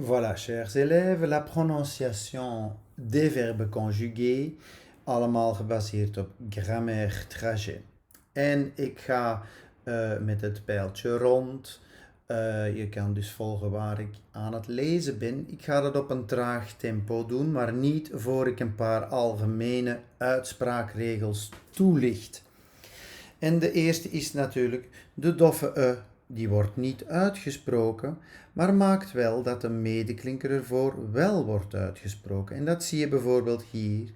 Voilà, chers élèves, la prononciation des verbes conjugués, allemaal gebaseerd op grammaire trajet. En ik ga met het pijltje rond. Je kan dus volgen waar ik aan het lezen ben. Ik ga dat op een traag tempo doen, maar niet voor ik een paar algemene uitspraakregels toelicht. En de eerste is natuurlijk de doffe die wordt niet uitgesproken, maar maakt wel dat de medeklinker ervoor wel wordt uitgesproken. En dat zie je bijvoorbeeld hier.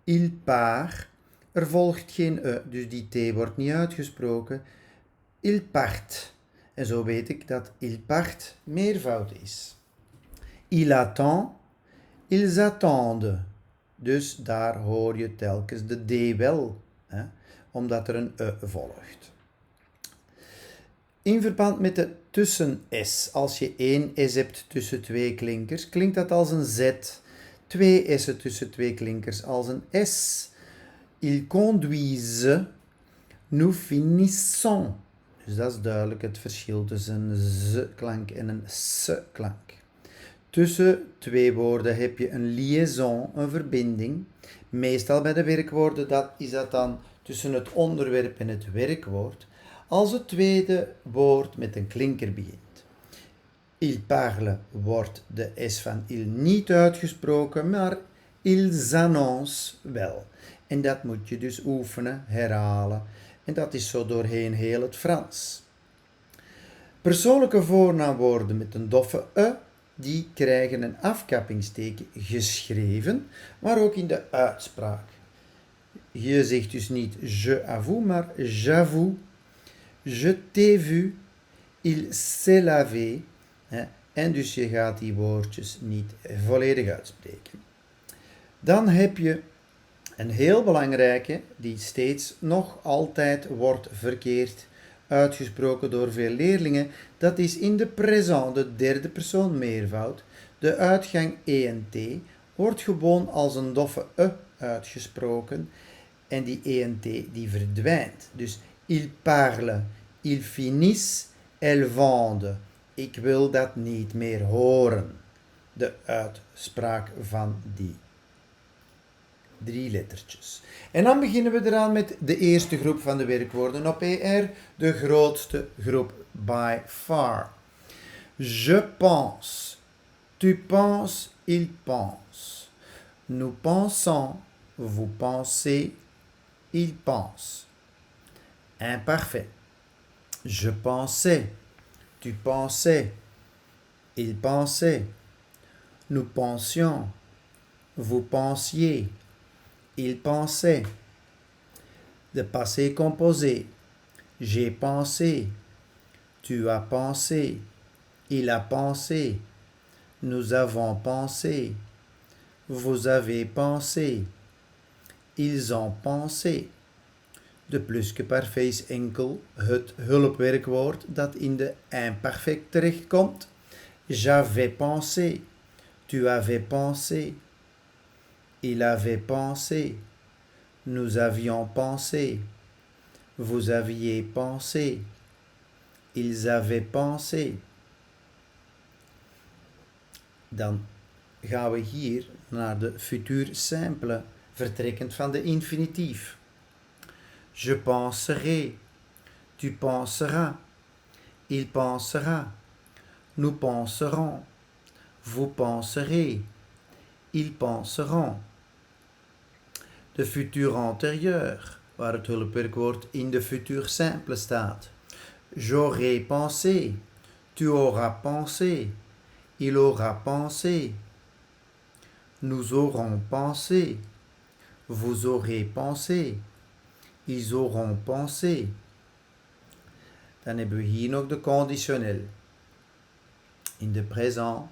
Il part, er volgt geen dus die t wordt niet uitgesproken. Il part. En zo weet ik dat il part meervoud is. Il attend, ils attendent. Dus daar hoor je telkens de d wel, hè, omdat er een volgt. In verband met de tussen-s, als je één s hebt tussen twee klinkers, klinkt dat als een z. Twee s'en tussen twee klinkers als een s. Ils conduisent, nous finissons. Dus dat is duidelijk het verschil tussen een z-klank en een s-klank. Tussen twee woorden heb je een liaison, een verbinding. Meestal bij de werkwoorden is dat dan tussen het onderwerp en het werkwoord. Als het tweede woord met een klinker begint. Il parle wordt de S van il niet uitgesproken, maar ils annoncent wel. En dat moet je dus oefenen, herhalen. En dat is zo doorheen heel het Frans. Persoonlijke voornaamwoorden met een doffe die krijgen een afkappingsteken geschreven, maar ook in de uitspraak. Je zegt dus niet je avoue, maar j'avoue. Je t'ai vu, il s'est lavé. En dus je gaat die woordjes niet volledig uitspreken. Dan heb je een heel belangrijke, die steeds nog altijd wordt verkeerd uitgesproken door veel leerlingen. Dat is in de présent, de derde persoon meervoud. De uitgang ent wordt gewoon als een doffe uitgesproken. En die ent die verdwijnt. Dus il parle, il finissent, elles vendent. Ik wil dat niet meer horen. De uitspraak van die drie lettertjes. En dan beginnen we eraan met de eerste groep van de werkwoorden op ER, de grootste groep by far. Je pense, tu penses, il pense. Nous pensons, vous pensez, il pense. Imparfait. Je pensais, tu pensais, il pensait. Nous pensions, vous pensiez, il pensait. De passé composé. J'ai pensé, tu as pensé, il a pensé, nous avons pensé, vous avez pensé, ils ont pensé. De pluske parfait is enkel het hulpwerkwoord dat in de imperfect terechtkomt. J'avais pensé, tu avais pensé, il avait pensé, nous avions pensé, vous aviez pensé, ils avaient pensé. Dan gaan we hier naar de futur simple, vertrekkend van de infinitief. Je penserai, tu penseras, il pensera, nous penserons, vous penserez, ils penseront. De futur antérieur, waar het hulpwerkwoord in de futur simple staat. J'aurais pensé, tu auras pensé, il aura pensé, nous aurons pensé, vous aurez pensé, ils auront pensé. Dan hebben we hier nog de conditionnel. In de présent,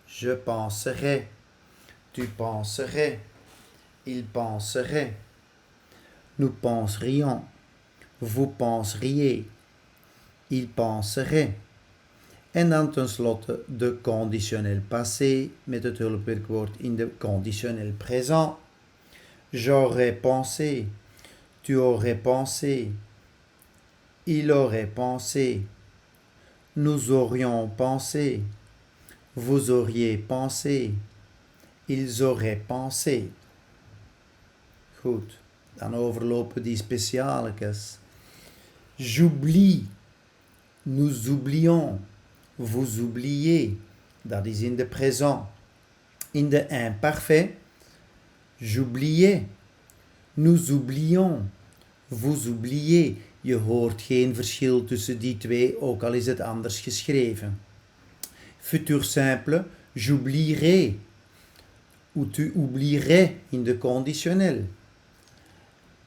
je penserai, tu penserais, il penserait, nous penserions, vous penseriez, il penserait. En dan tenslotte de conditionnel passé met het hulpwerkwoord in de conditionnel présent. J'aurais pensé, tu aurais pensé, il aurait pensé, nous aurions pensé, Vous auriez pensé. Ils auraient pensé. Goed, dan overlopen die specialetjes. J'oublie. Nous oublions. Vous oubliez. Dat is in de présent. In de imparfait. J'oubliais. Nous oublions. Vous oubliez. Je hoort geen verschil tussen die twee, ook al is het anders geschreven. Futur simple, j'oublierai. Ou tu oublierais in de conditionnel.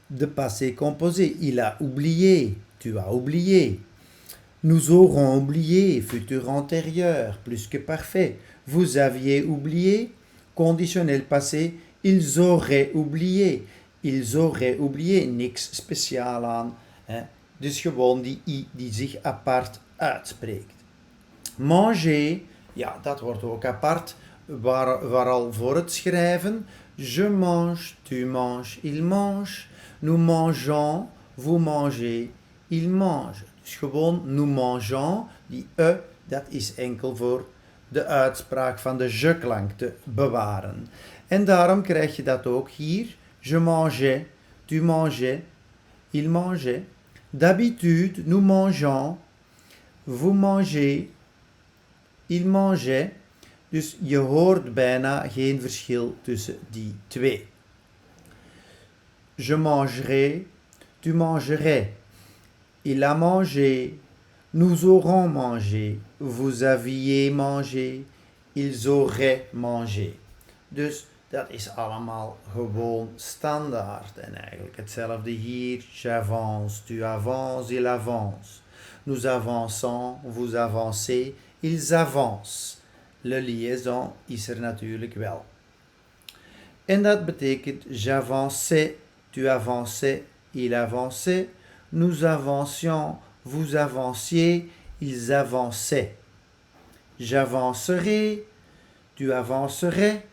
De passé composé, il a oublié, tu as oublié. Nous aurons oublié, futur antérieur, plus que parfait. Vous aviez oublié, conditionnel passé, ils auraient oublié. Ils auraient oublié, niks speciaal aan. Hè? Dus gewoon die i die zich apart uitspreekt. Manger, ja, dat wordt ook apart, waar al voor het schrijven. Je mange, tu manges, il mange. Nous mangeons, vous mangez, il mange. Dus gewoon nous mangeons, die dat is enkel voor de uitspraak van de je-klank te bewaren. En daarom krijg je dat ook hier. Je mangeais, tu mangeais, il mangeait. D'habitude, nous mangeons, vous mangez, il mangeait. Dus je hoort bijna geen verschil tussen die twee. Je mangerai, tu mangerais. Il a mangé, nous aurons mangé, vous aviez mangé, ils auraient mangé. Dus dat is allemaal gewoon standaard. En eigenlijk hetzelfde hier. J'avance, tu avances, il avance. Nous avançons, vous avancez, ils avancent. Le liaison is er natuurlijk wel. En dat betekent j'avançais, tu avançais, il avançait. Nous avancions, vous avanciez, ils avançaient. J'avancerai, tu avancerais,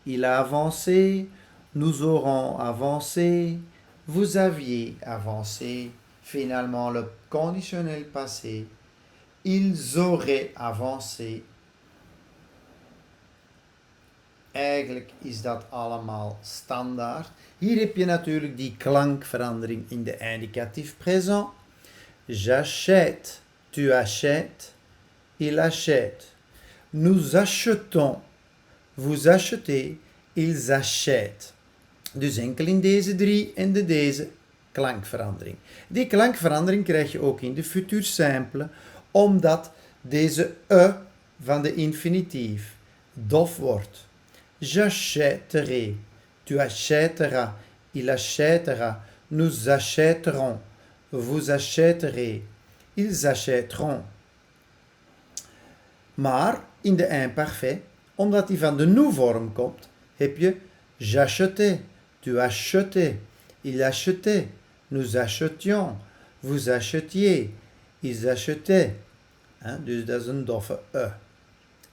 il a avancé, nous aurons avancé, vous aviez avancé. Finalement, le conditionnel passé, ils auraient avancé. Eigenlijk is dat allemaal standaard. Hier heb je natuurlijk die klankverandering in de indicatief présent. J'achète, tu achètes, il achète. Nous achetons, vous achetez, ils achètent. Dus enkel in deze drie en deze klankverandering. Die klankverandering krijg je ook in de futur simple, omdat deze van de infinitief dof wordt. J'achèterai, tu achèteras, il achètera, nous achèterons, vous achèterez, ils achèteront. Maar in de imparfait, omdat die van de nous-vorm komt, heb je j'achetais, tu achetais, il achetait, nous achetions, vous achetiez, ils achetaient. Dus dat is een doffe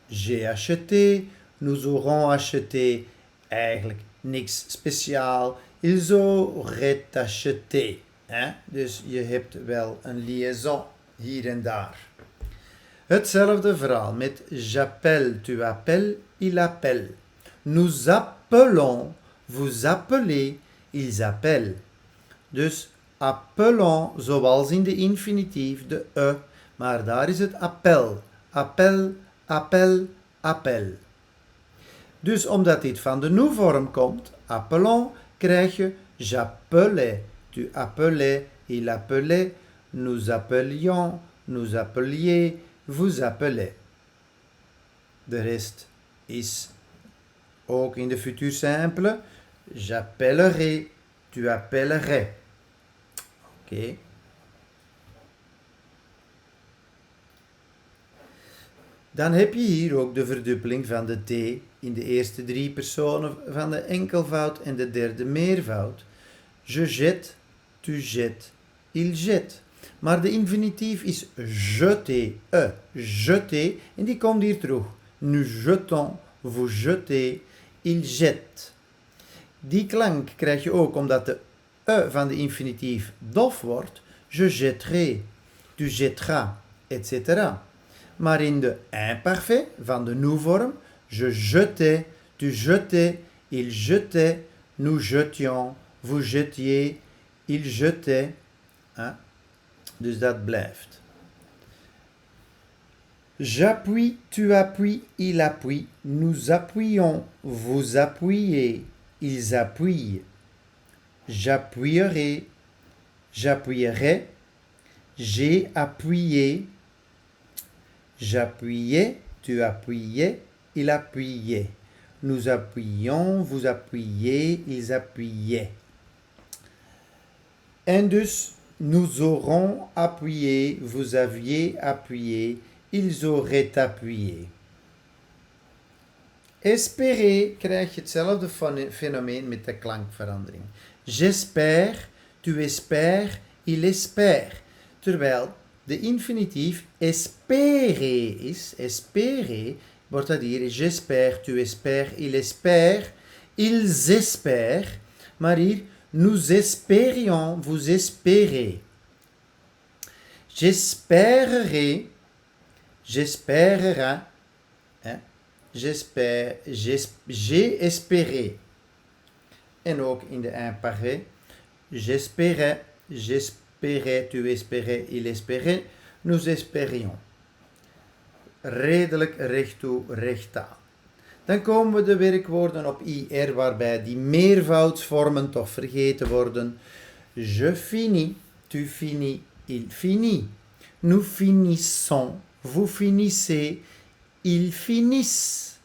J'ai acheté, nous aurons acheté, eigenlijk niks speciaal. Ils auraient acheté. Dus je hebt wel een liaison hier en daar. Hetzelfde verhaal met j'appelle, tu appelles, il appelle. Nous appelons, vous appelez, ils appellent. Dus appelons, zoals in de infinitief, de maar daar is het appel. Appel, appel, appel. Dus omdat dit van de nous-vorm komt, appelons, krijg je j'appelais, tu appelais, il appelait, nous appelions, nous appeliez, vous appelez. De rest is ook in de futur simple. J'appellerai, tu appellerais. Oké. Dan heb je hier ook de verdubbeling van de t in de eerste drie personen van de enkelvoud en de derde meervoud. Je jette, tu jettes, il jette. Maar de infinitief is jeter, jeter, en die komt hier terug. Nous jetons, vous jetez, il jette. Die klank krijg je ook omdat de van de infinitief dof wordt. Je jetterai, tu jetteras, etc. Maar in de imparfait van de nous-vorm, je jetais, tu jetais, il jetait, nous jetions, vous jetiez, il jetait. Dus dat blijft. J'appuie, tu appuies, il appuie, nous appuyons, vous appuyez, ils appuient. J'appuierai, j'appuierai, j'ai appuyé, j'appuyais, tu appuyais, il appuyait. Nous appuyions, vous appuyiez, ils appuyaient. En dus, nous aurons appuyé, vous aviez appuyé, ils auraient appuyé. Espérer krijg je hetzelfde fenomeen met de klankverandering. J'espère, tu espères, il espère. Terwijl de infinitief espérer is. Espérer wordt dat hier j'espère, tu espères, il espère, ils espèrent. Maar hier nous espérions, vous espérez. J'espérerai, j'espérera. J'ai espéré. En ook in de imparfait. J'espérais, j'espérais, tu espérais, il espérait, nous espérions. Redelijk recht toe, recht aan. Dan komen we de werkwoorden op IR waarbij die meervoudsvormen toch vergeten worden. Je finis, tu finis, il finit. Nous finissons, vous finissez, ils finissent.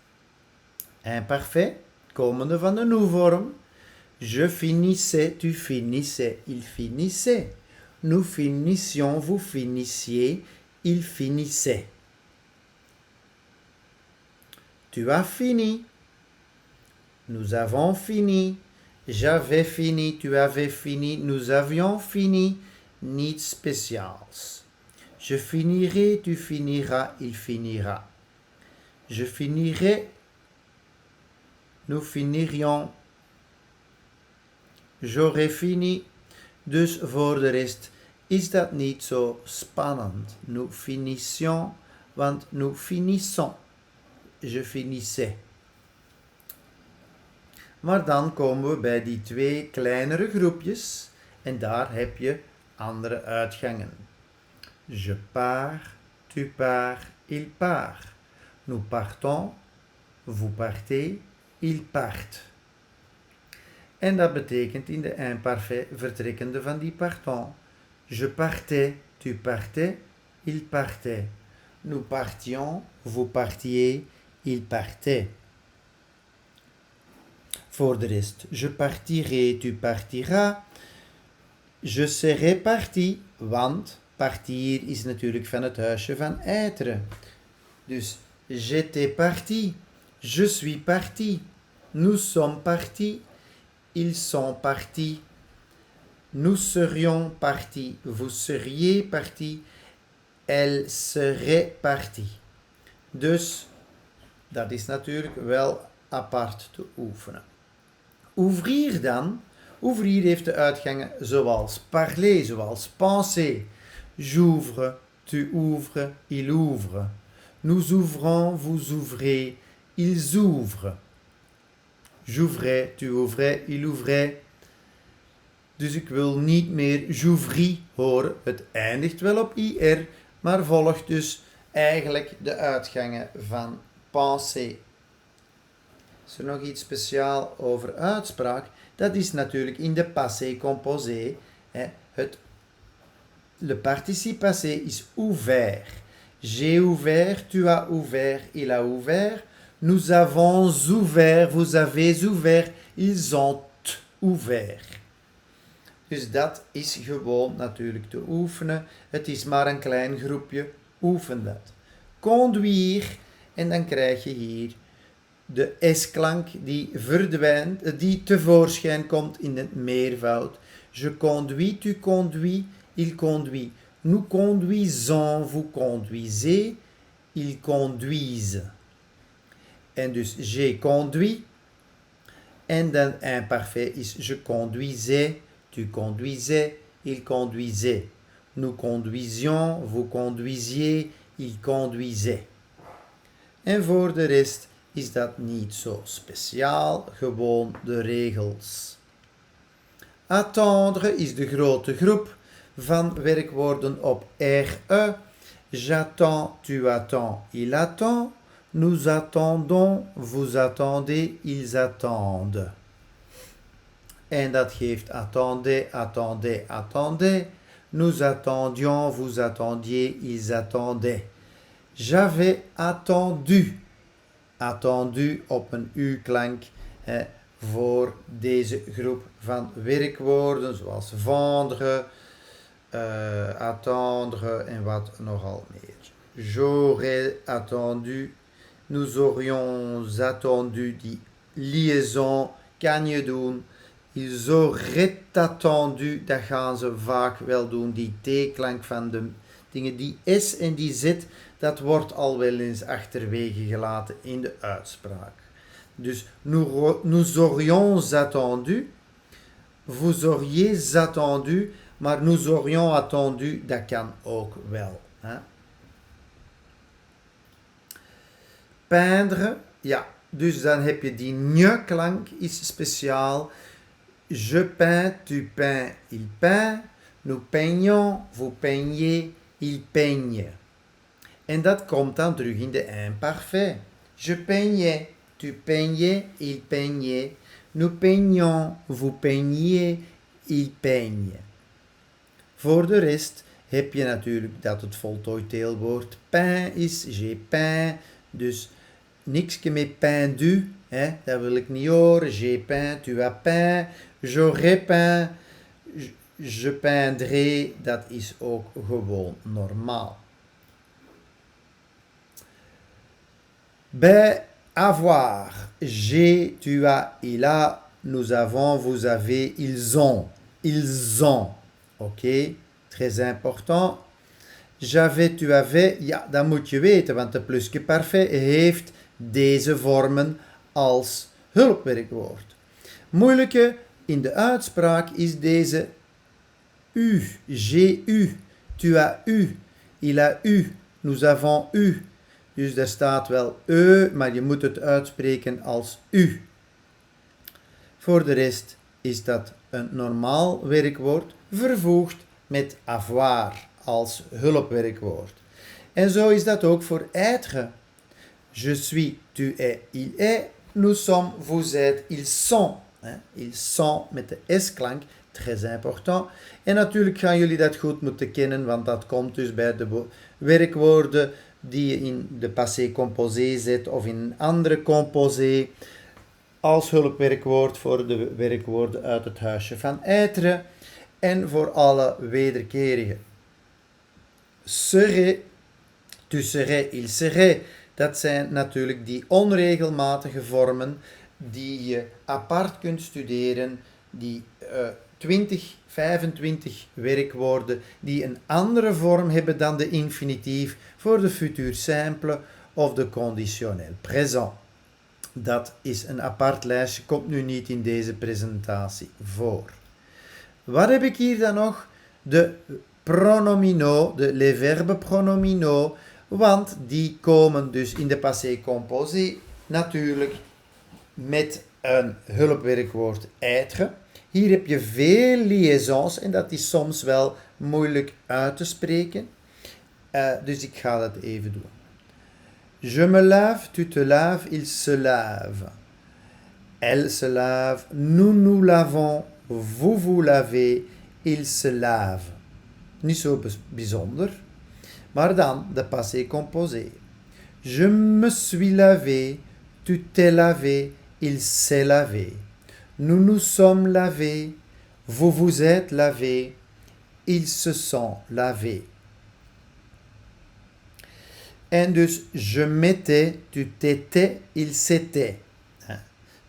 Imparfait, komende van de nous-vorm. Je finissais, tu finissais, il finissait. Nous finissions, vous finissiez, il finissait. Tu as fini. Nous avons fini. J'avais fini, tu avais fini, nous avions fini. Niets speciaals. Je finirai, tu finiras, il finira. Je finirai, nous finirions. J'aurais fini. Dus voor de rest is dat niet zo spannend. Nous finissions, want nous finissons. Je finissais. Maar dan komen we bij die twee kleinere groepjes en daar heb je andere uitgangen. Je pars, tu pars, il part. Nous partons, vous partez, il part. En dat betekent in de imparfait vertrekkende van die partant. Je partais, tu partais, il partait. Nous partions, vous partiez, il partait. Voor de rest, je partirai, tu partiras. Je serai parti, want partir is natuurlijk van het huisje van être. Dus j'étais parti, je suis parti, nous sommes partis, ils sont partis, nous serions partis, vous seriez partis, elle serait partie. Dus dat is natuurlijk wel apart te oefenen. Ouvrir dan. Ouvrir heeft de uitgangen zoals parler, zoals penser. J'ouvre, tu ouvres, il ouvre. Nous ouvrons, vous ouvrez, ils ouvrent. J'ouvrais, tu ouvrais, il ouvrait. Dus ik wil niet meer j'ouvris horen. Het eindigt wel op IR, maar volgt dus eigenlijk de uitgangen van penser. Is er nog iets speciaal over uitspraak? Dat is natuurlijk in de passé composé. Le participe passé is ouvert. J'ai ouvert, tu as ouvert, il a ouvert. Nous avons ouvert, vous avez ouvert, ils ont ouvert. Dus dat is gewoon natuurlijk te oefenen. Het is maar een klein groepje. Oefen dat. Conduire. En dan krijg je hier de S-klank die verdwijnt, die tevoorschijn komt in het meervoud. Je conduis, tu conduis, il conduit. Nous conduisons, vous conduisez, ils conduisent. En dus j'ai conduit. En dan imparfait is je conduisais, tu conduisais, il conduisait. Nous conduisions, vous conduisiez, il conduisait. En voor de rest is dat niet zo speciaal, gewoon de regels. Attendre is de grote groep van werkwoorden op RE. J'attends, tu attends, il attend. Nous attendons, vous attendez, ils attendent. En dat geeft attendez, attendez, attendez. Nous attendions, vous attendiez, ils attendaient. J'avais attendu. Attendu op een U-klank voor deze groep van werkwoorden, zoals vendre, attendre en wat nogal meer. J'aurais attendu, nous aurions attendu, die liaison kan je doen. Ils auraient attendu, dat gaan ze vaak wel doen, die T-klank van de dingen. Die S en die Z, dat wordt al wel eens achterwege gelaten in de uitspraak. Dus nous aurions attendu, vous auriez attendu, maar nous aurions attendu, dat kan ook wel. Hè? Peindre, ja, dus dan heb je die nj-klank, is speciaal. Je peins, tu peins, il peint. Nous peignons, vous peignez, il peigne. En dat komt dan terug in de imparfait. Je peignais, tu peignais, il peignait. Nous peignions, vous peigniez, il peigne. Voor de rest heb je natuurlijk dat het voltooid deelwoord peint is. J'ai peint, dus niks met peindu, hè? Dat wil ik niet horen. J'ai peint, tu as peint, j'aurais peint, je peindrai, dat is ook gewoon normaal. Bij avoir, j'ai, tu as, il a, nous avons, vous avez, ils ont. Ils ont. Ok, très important. J'avais, tu avais, ja, dat moet je weten, want de plusje parfait heeft deze vormen als hulpwerkwoord. Moeilijke in de uitspraak is deze u, j'ai u, tu as u, il a u, nous avons u. Dus daar staat wel maar je moet het uitspreken als u. Voor de rest is dat een normaal werkwoord, vervoegd met avoir als hulpwerkwoord. En zo is dat ook voor être. Je suis, tu es, il est, nous sommes, vous êtes, ils sont. Ils sont met de S-klank, très important. En natuurlijk gaan jullie dat goed moeten kennen, want dat komt dus bij de werkwoorden die je in de passé composé zet of in een andere composé als hulpwerkwoord voor de werkwoorden uit het huisje van être en voor alle wederkerige. Serait, tu serais, il serait, dat zijn natuurlijk die onregelmatige vormen die je apart kunt studeren, die 20, 25 werkwoorden die een andere vorm hebben dan de infinitief voor de futur simple of de conditionnel présent. Dat is een apart lijstje, komt nu niet in deze presentatie voor. Wat heb ik hier dan nog? De pronominaux, les verbes pronominaux, want die komen dus in de passé composé natuurlijk met een hulpwerkwoord être. Hier heb je veel liaisons en dat is soms wel moeilijk uit te spreken. Dus ik ga dat even doen. Je me lave, tu te laves, il se lave. Elle se lave, nous nous lavons, vous vous lavez, il se lave. Niet zo bijzonder. Maar dan de passé composé. Je me suis lavé, tu t'es lavé, il s'est lavé. Nous nous sommes lavés, vous vous êtes lavés, ils se sont lavés. En dus je m'étais, tu t'étais, il s'était.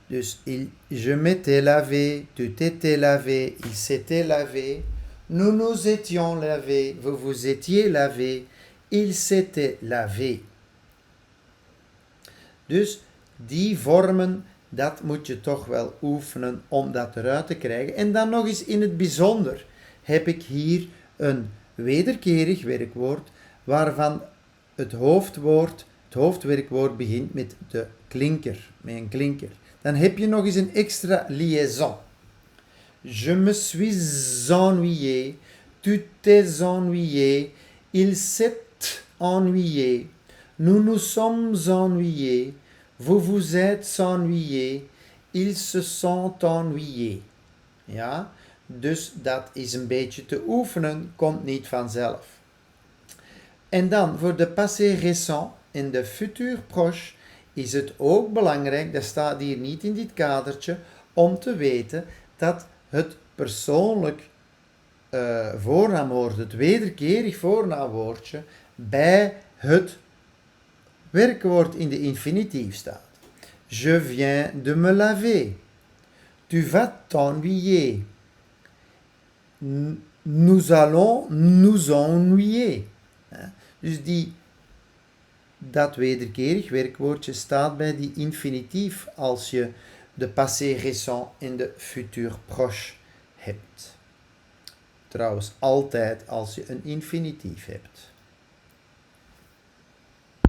Dus je m'étais lavé, tu t'étais lavé, il s'était lavé. Nous nous étions lavés, vous vous étiez lavés, il s'était lavé. Dus die vormen, dat moet je toch wel oefenen om dat eruit te krijgen. En dan nog eens in het bijzonder heb ik hier een wederkerig werkwoord waarvan het hoofdwerkwoord begint met de klinker, met een klinker. Dan heb je nog eens een extra liaison. Je me suis ennuyé, tu t'es ennuyé, il s'est ennuyé, nous nous sommes ennuyés, vous vous êtes ennuyés, ils se sont ennuyés. Ja, dus dat is een beetje te oefenen, komt niet vanzelf. En dan voor de passé récent en de futur proche is het ook belangrijk, dat staat hier niet in dit kadertje, om te weten dat het persoonlijk voornaamwoord, het wederkerig voornaamwoordje, bij het werkwoord in de infinitief staat. Je viens de me laver. Tu vas t'ennuyer. Nous allons nous ennuyer. Dus dat wederkerig werkwoordje staat bij die infinitief als je de passé récent en de futur proche hebt. Trouwens, altijd als je een infinitief hebt.